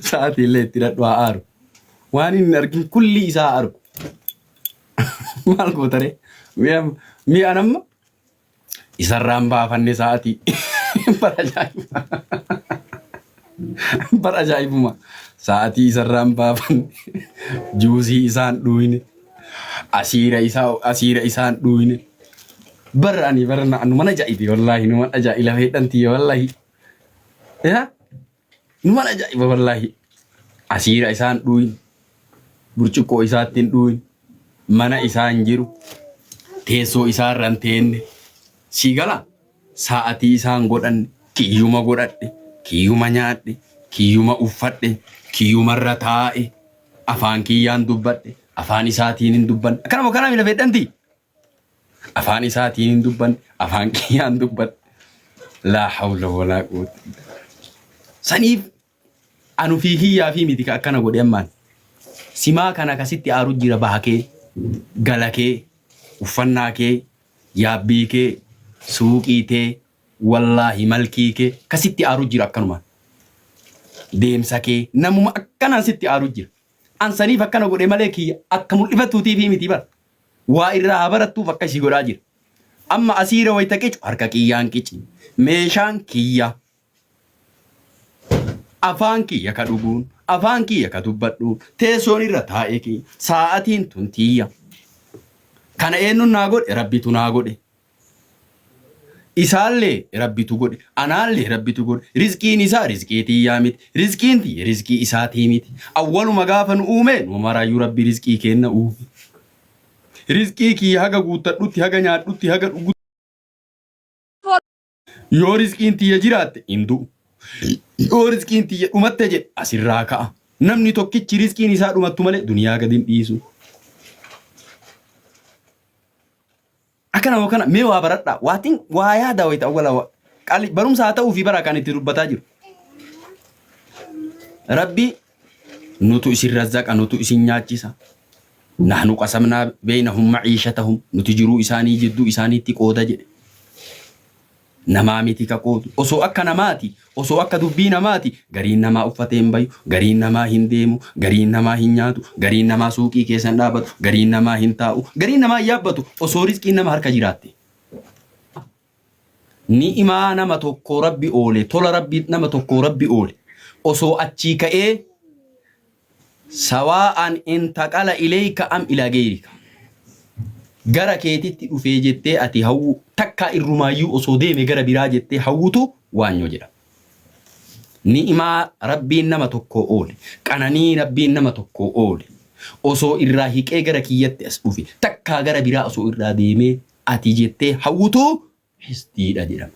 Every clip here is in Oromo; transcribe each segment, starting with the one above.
sa'aatii illee itti dadhaa aaru waan hin argin kulli isaa aaru maal gootare mi'a namma isarraan baafanne sa'aatii bara ajaa'ibuma sa'aatii isarraan baafanne juusii isaan dhuyne asiira isaan dhuyne bara ani bara nu mana ajaa'ibe wallaahi nu mana ajaa'ila fedhantii wallaahi nu mana ajaa'iba wallaahi asiira isaan dhuyne burcuqqoo isaattiin dhuyne mana isaan jiru teessoo isaarran teenne sigala sa'aatii isaan godhanne kiyyuma godhadhe kiyyuma nyaadhe kiyyuma uffadhe kiyyumarra taa'e afaan kiyyaan dubbadhe afaan isaatiin hin dubbanne akkanuma kana mila fedhanti afaan isaatiin hin dubbanne afaan kiyyaan dubbadhe laa hawla walaa quwwata saniif anu fi hiyyaa fi miti akkana godhe ammaan simaa kana kasitti aaru jira baakee galakee uffannaa kee yaabbii kee suuqii tee wallaahi malkii kee kasitti aaru jira akkanuma deemsa kee namuma akkanaan sitti aaru jira ansaniif akkana godhe malee kiyya akka mul'ifatuutii fi miti bara waa irraa barattuuf akka ishii godhaa jira amma asiira wayita qicu harka kiyyaan qici meeshaan kiyya afaan kiyya ka dhuguun afaan kiyya ka dubbadhuun teessoon irra taa'ee kiyya sa'aatiin tun tiyya kana eenyuun naa godhe rabbitu naa godhe isaallee rabbitu godhe anaallee rabbitu godhe rizqiin isaa rizqii tiyyaa miti rizqiin tiyya rizqii isaatii miti awwaluma gaafa nu uume nu maraayyuu rabbi rizqii kenna uume rizqii kiyya haga guuttadhutti haga nyaadhutti haga dhugutti yoo rizqiin tiyya jiraatte hin du'u yoo rizqiin tiyya dhumatte jedhe asirraa ka'a namni tokkichi rizqiin isaa dhumattu malee duniyaa gadi hin dhiisu. Akana wakana mee waa baradha waatiin waa yaada wayita awwala qali barumsa haa ta'uu fi bara kan itti dubbataa jiru rabbi nutu isin razzaqa nutu isin nyaachisa nahnu qasamnaa baynahum ma'iishatahum nuti jiruu isaanii jidduu isaaniitti qooda jedhe namaa miti ka qoodu osoo akka namaati osoo akka dubbii namaati gariin namaa uffatee hin bayu gariin namaa hin deemu gariin namaa hin nyaatu gariin namaa suuqii keessan dhaabatu gariin namaa hin taa'u gariin namaa yaabbatu osoo rizqiin nama harka jiraatte ni'imaa nama tokko rabbi oole tola rabbi nama tokko rabbi oole osoo achii ka'ee sawaa'an intaqala ilayka am ila geerika gara keetitti dhufee jettee ati hawwu takka irrumaayyuu osoo deeme gara biraa jettee hawwutu waanyo jedha ni'imaa rabbiin nama tokko oole qananii rabbiin nama tokko oole osoo irraa hiqee gara kiyyatti as dhufe takka gara biraa osoo irraa deemee ati jettee hawwutu histiidha jedhama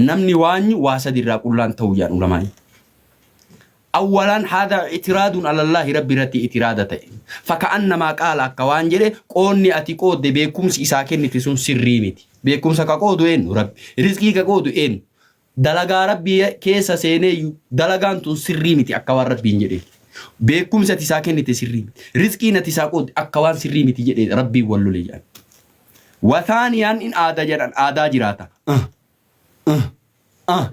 namni waanyu waa sadirraa qullaan ta'uu jedhan ulamaani أولاً هذا اعتراض على الله ربي رتي اعتراضته فكأنما قال أكوان جري قوني أتيكود بيكم ساكن تسون سريمتي بيكم سكاكود وين رب رزقي كاكود وين دلغا ربي كيسا سيني دلغان تون سريمتي أكوان ربي جري بيكم ساكن تسريمتي رزقي نتساكود أكوان سريمتي جري ربي ولو لي وثانياً إن آدا جران آدا جراتا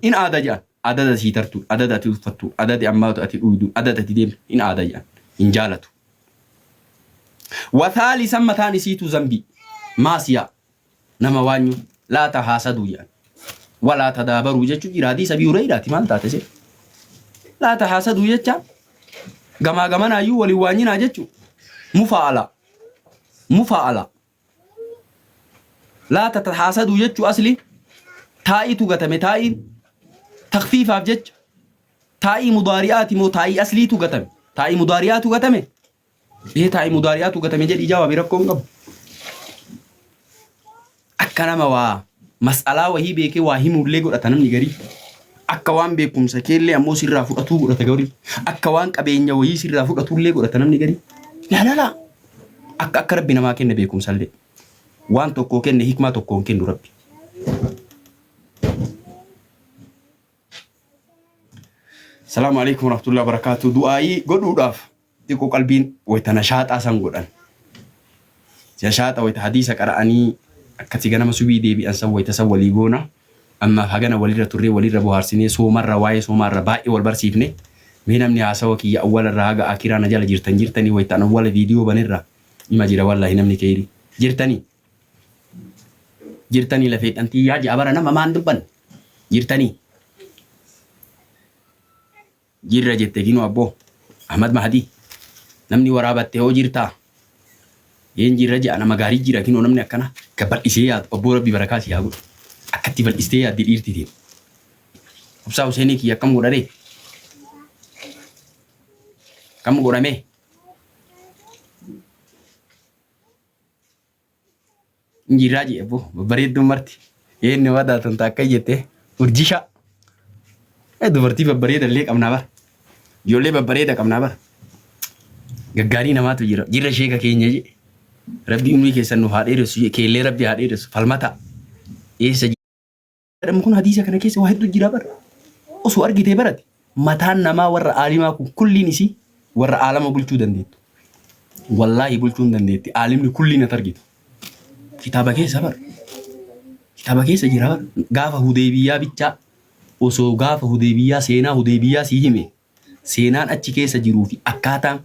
إن آدا جران adada siitartu adada ati uffattu adada ammaatu ati dhuudu adada ati deemtu in aadayyan in jaalatu wa thalisan matani siitu zambi maasiya nama waanyu la tahasadu yan wala tadabaru jechu iraadi sabi urayraati maal taate se la tahasadu jecha gama gama na yu wali waanyina jechu mufaala la tahasadu jechu asli taa'itu gatame taa'in تخفيف أبجد تاي مضاريات مو تاي أصلي تقتم تاي مضاريات تقتم إيه تاي مضاريات تقتم جد إجابة بركون قب أكنا ما مسألة وهي بيك وهي مبلغ أتنم نجري أكوان بيكم سكيل لي أمو سر رافو أتوب أتجوري أكوان كبينيا وهي سر رافو أتوب لي أتنم نجري لا أكرب بنا ما كنا بيكم سلة وان تكو كنا حكمة تكو كنا ربي السلام عليكم ورحمة الله وبركاته دعائي قدو داف تيكو قلبين ويتنشاط أسان قدن نشاط ويتحديث قرأني كتغانا مسوي دي بي أنسان ويتسوى ليقونا amma hagana walirra turree walirra bohaarsinee soomarra waa'ee soomarra baay'ee wal barsiifne mee namni haasawa kiyya awwalarra haga akiraa na jala jirtanii waytaan awwala viidiyoo banirra ima jira wallahi namni keeri jirtanii lafee dhantii yaa jaabara nama maan dubban jirtanii jirra jette kinu abbo Ahmad Mahdi namni waraabatte hoo jirtaa yen jirra jaa nama gaarii jira kinu namni akkana gabadhisee yaadu obbo Rabbi barakaa si haa godhu akkatti bal'istee yaaddi dhiirtitiin Obsaa Huseenii kiyya akkam godhare kam godhame injirraa jee abbo babbareedduu marti eenni wadaatan taakka jette urjisha dubartii babbareeda illee qabnaa bara ijoollee babbareeda qabnaa bara gaggaarii namaatu jira jirra sheeka keenya je rabbi umrii keessan nu haa dheeressu keellee rabbi haa dheeressu falmata eessa jedhamu kun hadiisa kana keessa waa hedduu jira bara osoo argitee barate mataan namaa warra aalimaa kun kulliin isii warra aalama bulchuu dandeettu wallaahi bulchuu hin dandeetti aalimni kulliin at argitu kitaaba keessa bara kitaaba keessa jira bara gaafa Hudaybiyaa bichaa osoo gaafa Hudaybiyaa seenaa Hudaybiyaa sii hime seenaan achi keessa jiruu fi akkaataan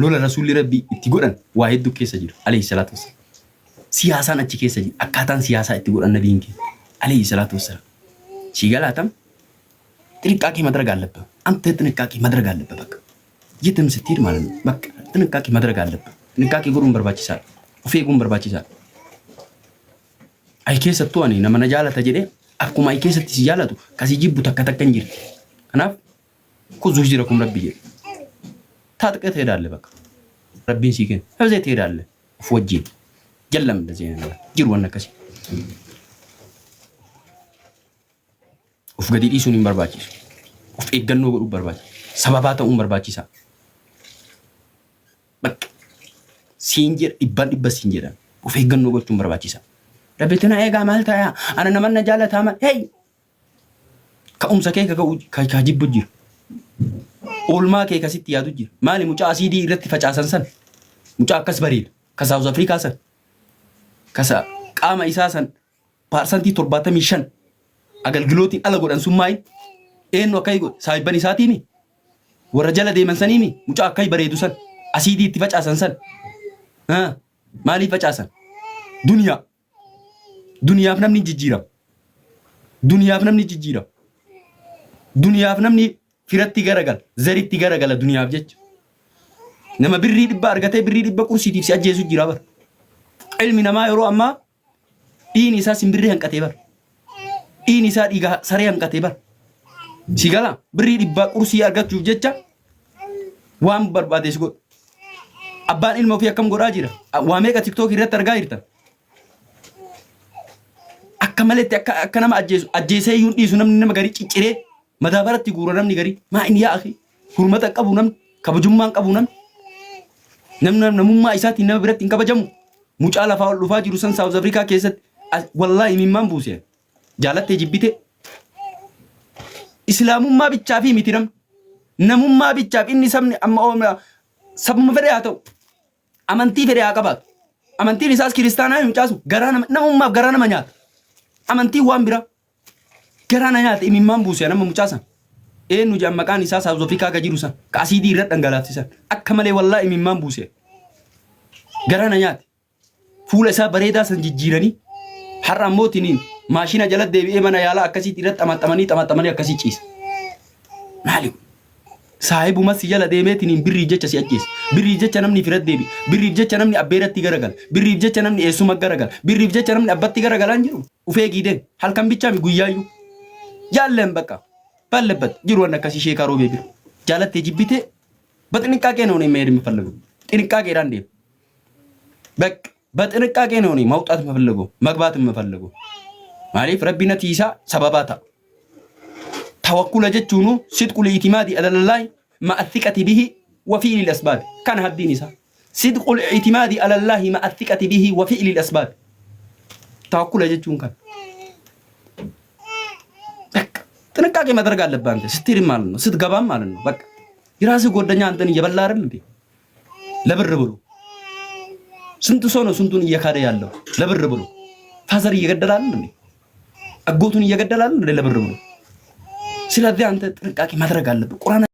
lola rasuulli rabbi itti godhan waa hedduu keessa jiru alayhi salaatu wassalaam siyaasaan achi keessa jiru akkaataan siyaasaa itti godhan nabiin keenya alayhi salaatu wassalaam shigalaatam ጥንቃቄ ማድረግ አለብህ አንተ ጥንቃቄ ማድረግ አለብህ በቃ የትም ስትሄድ ማለት ነው በቃ ጥንቃቄ ማድረግ አለብህ ጥንቃቄ ጉሩን በርባችሳል ኦፌ ጉን በርባችሳል አይኬ ሰጥቷኒ ነመነ ጃለተ ጀዴ አኩማ አይኬ ሰጥ ሲጃለቱ ከሲጂቡ ተከተከን ጅር ከናፍ ኩዙ ጅረኩም ረብ ጅር ታጥቀ ትሄዳለህ በቃ ረቢን ሲገን ህብዘት ትሄዳለህ ፎጂ ጀለም እንደዚህ ነው ጅር ወነከሲ uf gadi dhiisuun hin barbaachisu of eeggannoo godhuu barbaachisa sababaa ta'uun barbaachisa bakka siin jedha dhibba siin jedha of eeggannoo gochuun barbaachisa rabbitti na eegaa maal ta'aa ana namanna jaalataa mal hey ka'umsa kee ka jibbu jiru oolmaa kee kasitti yaadu jiru maali mucaa asiidii irratti facaasan san mucaa akkas bareeda ka South Africa san kasa qaama isaa san parsantii 75 agalgilootiin ala godhan sun maayin eenyu akkai godhe saayibban isaatiimi warra jala deeman saniimi mucaa akkai bareedu san asiidii itti facaasan san maaliif facaasan duniyaaf namni jijjiirama duniyaaf namni firatti garagala zaritti garagala duniyaaf jecha nama birrii dhibba argatee birrii dhibba qursiitiif si ajjeesu jira bara ilmi namaa yeroo ammaa dhiini isaa simbirrii hanqatee bara dhiini isaa dhiiga saree hanqatee bara sigala birrii dhibba qursii argachuuf jecha waan barbaadees godhu abbaan ilma ofii akkam godhaa jira waa meeqa tiktook irratti argaa jirtan akka maletti akka nama ajjeesee iyyuu dhiisu namni nama garii cicciree madaabaratti guura namni garii maa inni yaa akhi hurmata qabu namni kabajummaan qabu namni namummaa isaatiin nama biratti hin kabajamu mucaa lafaa ol dhufaa jiru san South Africa keessatti wallaahi mimmaan buuse jaalattee jibbite islaamummaa bichaa fi miti namummaa bichaaf inni sabni amma sabuma fedhe haa ta'u amantii fedhe haa qabaatu amantiin isaas kiristaanaa hin caasu garaa namummaaf garaa nama nyaata amantii waan bira garaa na nyaata imimmaan buuse nama mucaasan eenyu jaan maqaan isaa South Africa ga jiru san ka asiidii irra dhangalaafsisan akka malee wallaahi imimmaan buuse garaa na nyaate fuula isaa bareedaa san jijjiiranii har'a ammootiin maashina jala deebi'ee mana yaalaa akkasitti irratti xamaxamanii akkasii ciisa maali saahibuma si jala deemeetiin birrii jecha si ajjeesa birrii jecha namni firatti deebi birrii jecha namni abbeeratti garagala birrii jecha namni eessuma garagala birrii jecha namni abbatti garagalaan jiru ufee giideen halkan bichaami guyyaayyuu jaalleen bakka ballebat jiru waan akkasii sheekaa roobee biru jaalattee jibbite በጥንቃቄ ነው እኔ መሄድ የምፈልገው ጥንቃቄ ዳንዴ በቃ በጥንቃቄ ነው እኔ መውጣት የምፈልገው መግባት የምፈልገው ማለፍ ረቢነት ይሳ ሰበባታ توكل جتونو صدق الاعتماد على الله مع الثقة به وفعل الأسباب كان هديني سا صدق الاعتماد على الله مع الثقة به وفعل الأسباب توكل جتون كان ጥንቃቄ ማድረግ አለብህ አንተ ስትሪ ማለት ነው ስትገባም ማለት ነው በቃ የራስህ ጓደኛ አንተን እየበላ አይደል እንዴ ለብር ብሎ ስንቱ ሰው ነው ስንቱን እየካደ ያለው ለብር ብሎ ፋዘር እየገደላል እንዴ አጎቱን እየገደላል ለብር ብሎ። ስለዚህ አንተ ጥንቃቄ ማድረግ አለብህ። ቁርአን